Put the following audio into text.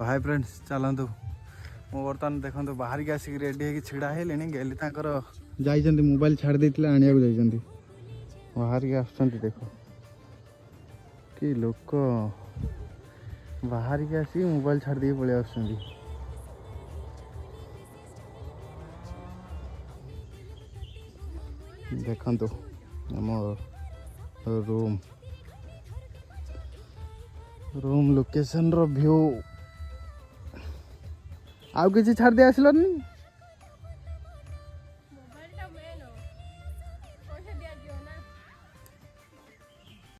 hi friends चलतु मु बर्तमान देखो बाहर की आसिक रेडी होगी छिड़ा है गली जाइए मोबाइल छाड़ देते आने जाइए बाहर की आसुँच देख कि लोक बाहर की आसिक मोबाइल छाड़ दी पलि आस देखु आम रूम लोकेशन रो व्यू आउ किसी छाड़ दे आसलनी